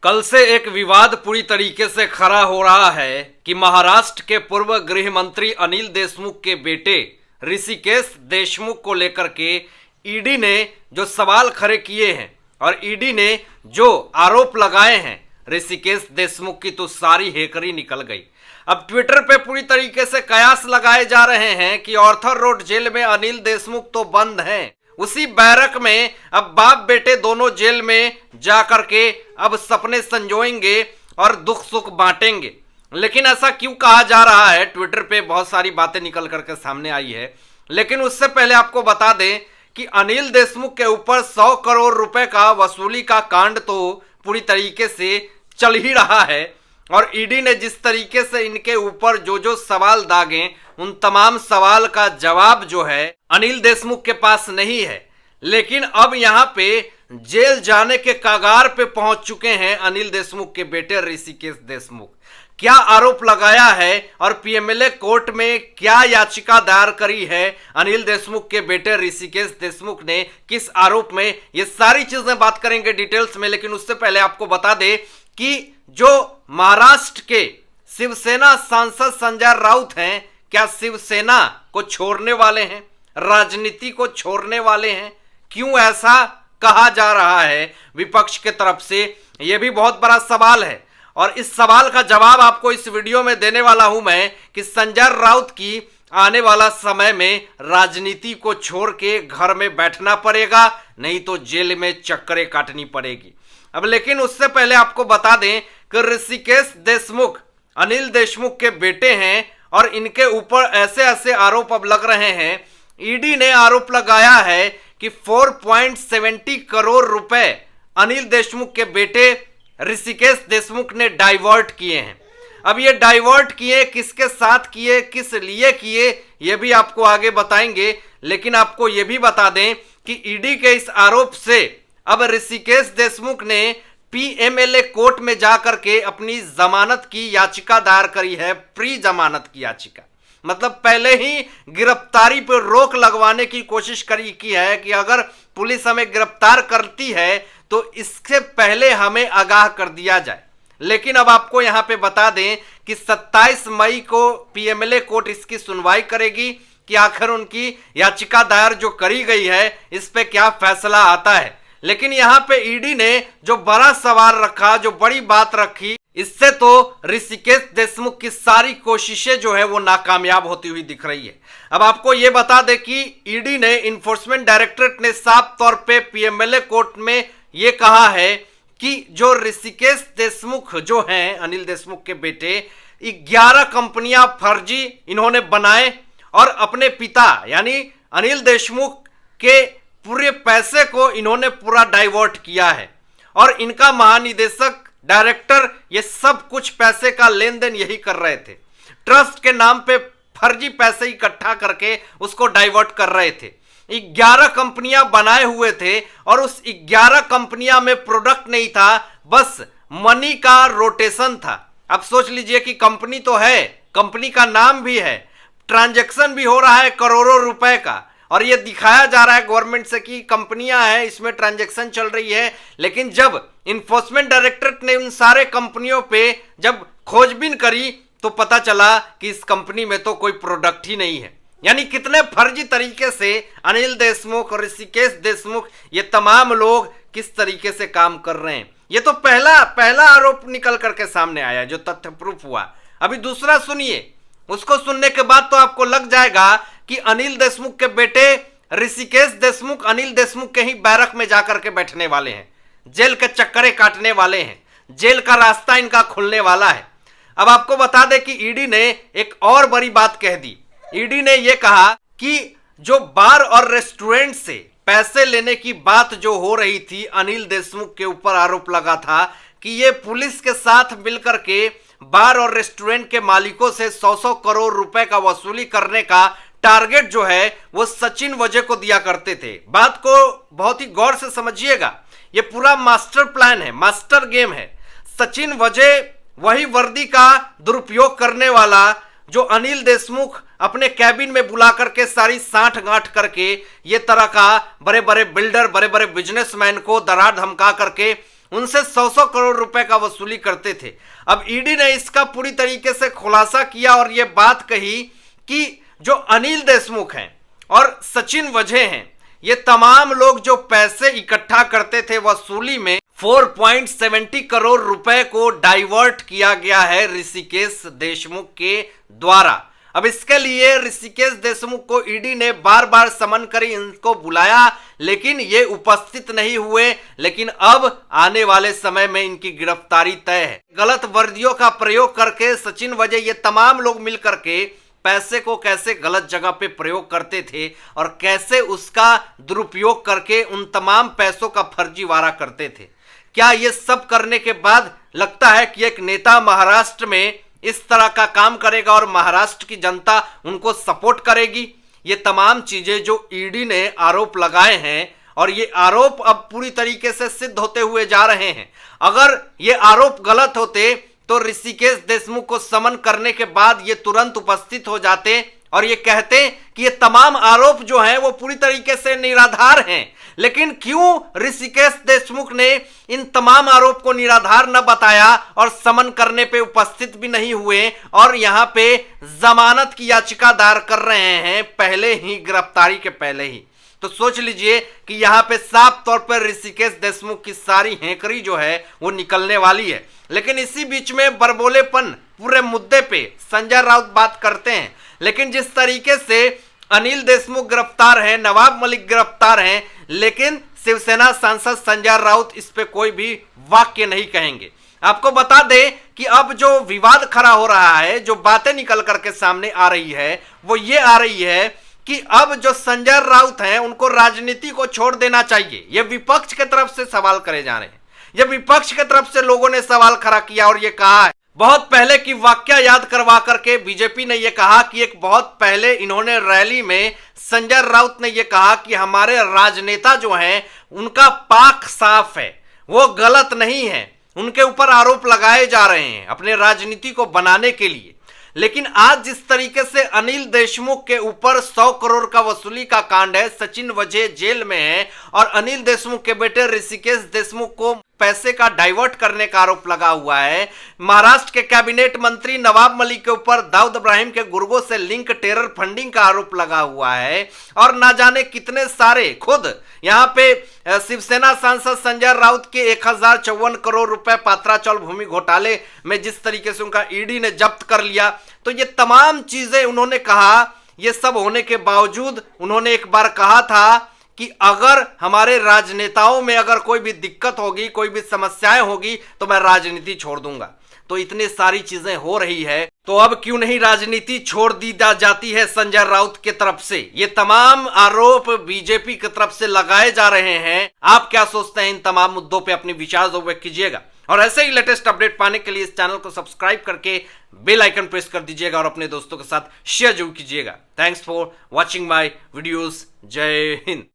कल से एक विवाद पूरी तरीके से खड़ा हो रहा है कि महाराष्ट्र के पूर्व गृह मंत्री अनिल देशमुख के बेटे ऋषिकेश देशमुख को लेकर के ईडी ने जो सवाल खड़े किए हैं और ईडी ने जो आरोप लगाए हैं ऋषिकेश देशमुख की, तो सारी हेकड़ी निकल गई। अब ट्विटर पे पूरी तरीके से कयास लगाए जा रहे हैं कि ऑर्थर रोड जेल में अनिल देशमुख तो बंद हैं, उसी बैरक में अब बाप बेटे दोनों जेल में जाकर के अब सपने संजोएंगे और दुख सुख बांटेंगे। लेकिन ऐसा क्यों कहा जा रहा है? ट्विटर पे बहुत सारी बातें निकल करके सामने आई है। लेकिन उससे पहले आपको बता दें कि अनिल देशमुख के ऊपर 100 करोड़ रुपए का वसूली का कांड तो पूरी तरीके से चल ही रहा है और ईडी ने जिस तरीके से इनके ऊपर जो सवाल दागे, उन तमाम सवाल का जवाब जो है अनिल देशमुख के पास नहीं है। लेकिन अब यहाँ पे जेल जाने के कगार पे पहुंच चुके हैं अनिल देशमुख के बेटे ऋषिकेश देशमुख। क्या आरोप लगाया है और पीएमएलए कोर्ट में क्या याचिका दायर करी है अनिल देशमुख के बेटे ऋषिकेश देशमुख ने, किस आरोप में, ये सारी चीजें बात करेंगे डिटेल्स में। लेकिन उससे पहले आपको बता दें कि जो महाराष्ट्र के शिवसेना सांसद संजय राउत हैं, क्या शिवसेना को छोड़ने वाले हैं, राजनीति को छोड़ने वाले हैं? क्यों ऐसा कहा जा रहा है विपक्ष के तरफ से? यह भी बहुत बड़ा सवाल है और इस सवाल का जवाब आपको इस वीडियो में देने वाला हूं मैं कि संजय राउत की आने वाला समय में राजनीति को छोड़ के घर में बैठना पड़ेगा, नहीं तो जेल में चक्करें काटनी पड़ेगी। अब लेकिन उससे पहले आपको बता दें कि ऋषिकेश देशमुख अनिल देशमुख के बेटे हैं और इनके ऊपर ऐसे ऐसे आरोप अब लग रहे हैं। ईडी ने आरोप लगाया है कि 4.70 करोड़ रुपए अनिल देशमुख के बेटे ऋषिकेश देशमुख ने डाइवर्ट किए हैं। अब ये डाइवर्ट किए, किसके साथ किए, किस लिए किए, ये भी आपको आगे बताएंगे। लेकिन आपको ये भी बता दें कि ईडी के इस आरोप से अब ऋषिकेश देशमुख ने पीएमएलए कोर्ट में जाकर के अपनी जमानत की याचिका दायर करी है, प्री जमानत की याचिका। मतलब पहले ही गिरफ्तारी पर रोक लगवाने की कोशिश की है कि अगर पुलिस हमें गिरफ्तार करती है तो इससे पहले हमें आगाह कर दिया जाए। लेकिन अब आपको यहां पे बता दें कि 27 मई को पीएमएलए कोर्ट इसकी सुनवाई करेगी कि आखिर उनकी याचिका दायर जो करी गई है इस पे क्या फैसला आता है। लेकिन यहां पे ईडी ने जो बड़ा सवाल रखा, जो बड़ी बात रखी, इससे तो ऋषिकेश देशमुख की सारी कोशिशें जो है वो नाकामयाब होती हुई दिख रही है। अब आपको ये बता दें कि ईडी ने, इन्फोर्समेंट डायरेक्टरेट ने साफ तौर पे पीएमएलए कोर्ट में ये कहा है कि जो ऋषिकेश देशमुख जो हैं अनिल देशमुख के बेटे, 11 कंपनियां फर्जी इन्होंने बनाए और अपने पिता यानी अनिल देशमुख के पूरे पैसे को इन्होंने पूरा डाइवर्ट किया है और इनका महानिदेशक, डायरेक्टर, ये सब कुछ पैसे का लेन देन यही कर रहे थे। ट्रस्ट के नाम पे फर्जी पैसे इकट्ठा करके उसको डाइवर्ट कर रहे थे। 11 कंपनियां बनाए हुए थे और उस 11 कंपनियां में प्रोडक्ट नहीं था, बस मनी का रोटेशन था। अब सोच लीजिए कि कंपनी तो है, कंपनी का नाम भी है, ट्रांजैक्शन भी हो रहा है करोड़ों रुपए का और ये दिखाया जा रहा है गवर्नमेंट से कि कंपनियां हैं, इसमें ट्रांजैक्शन चल रही है। लेकिन जब इन्फोर्समेंट डायरेक्टरेट ने उन सारे कंपनियों पे जब खोजबीन करी तो पता चला कि इस कंपनी में तो कोई प्रोडक्ट ही नहीं है। यानी कितने फर्जी तरीके से अनिल देशमुख और ऋषिकेश देशमुख, ये तमाम लोग किस तरीके से काम कर रहे हैं। ये तो पहला आरोप निकल करके सामने आया जो तथ्य प्रूफ हुआ। अभी दूसरा सुनिए, उसको सुनने के बाद तो आपको लग जाएगा कि अनिल देशमुख के बेटे ऋषिकेश देशमुख अनिल देशमुख के ही बैरक में जाकर के बैठने वाले हैं, जेल के चक्करे काटने वाले हैं, जेल का रास्ता इनका खुलने वाला है। अब आपको बता दें कि ईडी ने एक और बड़ी बात कह दी। ईडी ने यह कहा कि जो बार और रेस्टोरेंट से पैसे लेने की बात जो हो रही थी, अनिल देशमुख के ऊपर आरोप लगा था कि ये पुलिस के साथ मिलकर के बार और रेस्टोरेंट के मालिकों से 100 करोड़ रुपए का वसूली करने का टारगेट जो है वो सचिन वजह को दिया करते थे। बात को बहुत ही गौर से समझिएगा, ये पूरा मास्टर प्लान है, मास्टर गेम है। सचिन वजह वही वर्दी का दुरुपयोग करने वाला जो अनिल देशमुख अपने कैबिन में बुला करके सारी साठ गांठ करके ये तरह का बड़े बड़े बिल्डर, बड़े बड़े बिजनेसमैन को डरा धमका करके उनसे 100-100 करोड़ रुपए का वसूली करते थे। अब ईडी ने इसका पूरी तरीके से खुलासा किया और यह बात कही कि जो अनिल देशमुख हैं और सचिन वजह हैं, ये तमाम लोग जो पैसे इकट्ठा करते थे वसूली में 4.70 करोड़ रुपए को डाइवर्ट किया गया है ऋषिकेश देशमुख के द्वारा। अब इसके लिए ऋषिकेश देशमुख को ईडी ने बार बार समन कर इनको बुलाया, लेकिन ये उपस्थित नहीं हुए। लेकिन अब आने वाले समय में इनकी गिरफ्तारी तय है। गलत वर्दियों का प्रयोग करके सचिन वजह ये तमाम लोग मिलकर के पैसे को कैसे गलत जगह पे प्रयोग करते थे और कैसे उसका दुरुपयोग करके उन तमाम पैसों का फर्जीवाड़ा करते थे। क्या ये सब करने के बाद लगता है कि एक नेता महाराष्ट्र में इस तरह का काम करेगा और महाराष्ट्र की जनता उनको सपोर्ट करेगी? ये तमाम चीजें जो ईडी ने आरोप लगाए हैं और ये आरोप अब पूरी तरीके से सिद्ध होते हुए जा रहे हैं। अगर ये आरोप गलत होते तो ऋषिकेश देशमुख को समन करने के बाद ये तुरंत उपस्थित हो जाते और ये कहते कि ये तमाम आरोप जो हैं वो पूरी तरीके से निराधार हैं। लेकिन क्यों ऋषिकेश देशमुख ने इन तमाम आरोप को निराधार न बताया और समन करने पे उपस्थित भी नहीं हुए और यहां पे जमानत की याचिका दायर कर रहे हैं पहले ही, गिरफ्तारी के पहले ही? तो सोच लीजिए कि यहां पे साफ तौर पर ऋषिकेश देशमुख की सारी हेकड़ी जो है वो निकलने वाली है। लेकिन इसी बीच में बरबोलेपन पूरे मुद्दे पे संजय राउत बात करते हैं। लेकिन जिस तरीके से अनिल देशमुख गिरफ्तार हैं, नवाब मलिक गिरफ्तार हैं, लेकिन शिवसेना सांसद संजय राउत इस पे कोई भी वाक्य नहीं कहेंगे। आपको बता दें कि अब जो विवाद खड़ा हो रहा है, जो बातें निकल करके सामने आ रही है, वो ये आ रही है कि अब जो संजय राउत हैं उनको राजनीति को छोड़ देना चाहिए। ये विपक्ष की तरफ से सवाल करे जा रहे हैं। ये विपक्ष की तरफ से लोगों ने सवाल खड़ा किया और ये कहा है, बहुत पहले की वाकया याद करवा करके बीजेपी ने यह कहा कि एक बहुत पहले इन्होंने रैली में संजय राउत ने यह कहा कि हमारे राजनेता जो हैं उनका पाक साफ है, वो गलत नहीं है, उनके ऊपर आरोप लगाए जा रहे हैं अपने राजनीति को बनाने के लिए। लेकिन आज जिस तरीके से अनिल देशमुख के ऊपर 100 करोड़ का वसूली का कांड है, सचिन वजह जेल में है और अनिल देशमुख के बेटे ऋषिकेश देशमुख को पैसे का डाइवर्ट करने का आरोप लगा हुआ है। महाराष्ट्र के कैबिनेट मंत्री नवाब मलिक के ऊपर दाऊद इब्राहिम के गुर्गों से लिंक टेरर फंडिंग का आरोप लगा हुआ है और ना जाने कितने सारे, खुद यहां पे शिवसेना सांसद संजय राउत के 1054 करोड़ रुपए पात्रा चौल भूमि घोटाले में जिस तरीके से उनका ईडी ने जब्त कर लिया, तो ये तमाम चीजें उन्होंने कहा। ये सब होने के बावजूद उन्होंने एक बार कहा था कि अगर हमारे राजनेताओं में अगर कोई भी दिक्कत होगी, कोई भी समस्याएं होगी तो मैं राजनीति छोड़ दूंगा। तो इतनी सारी चीजें हो रही है, तो अब क्यों नहीं राजनीति छोड़ दी जाती है संजय राउत की तरफ से? ये तमाम आरोप बीजेपी की तरफ से लगाए जा रहे हैं। आप क्या सोचते हैं इन तमाम मुद्दों पे? अपनी विचार व्यक्त कीजिएगा और ऐसे ही लेटेस्ट अपडेट पाने के लिए इस चैनल को सब्सक्राइब करके बेल आइकन प्रेस कर दीजिएगा और अपने दोस्तों के साथ शेयर जरूर कीजिएगा। Thanks for watching my videos. जय हिंद।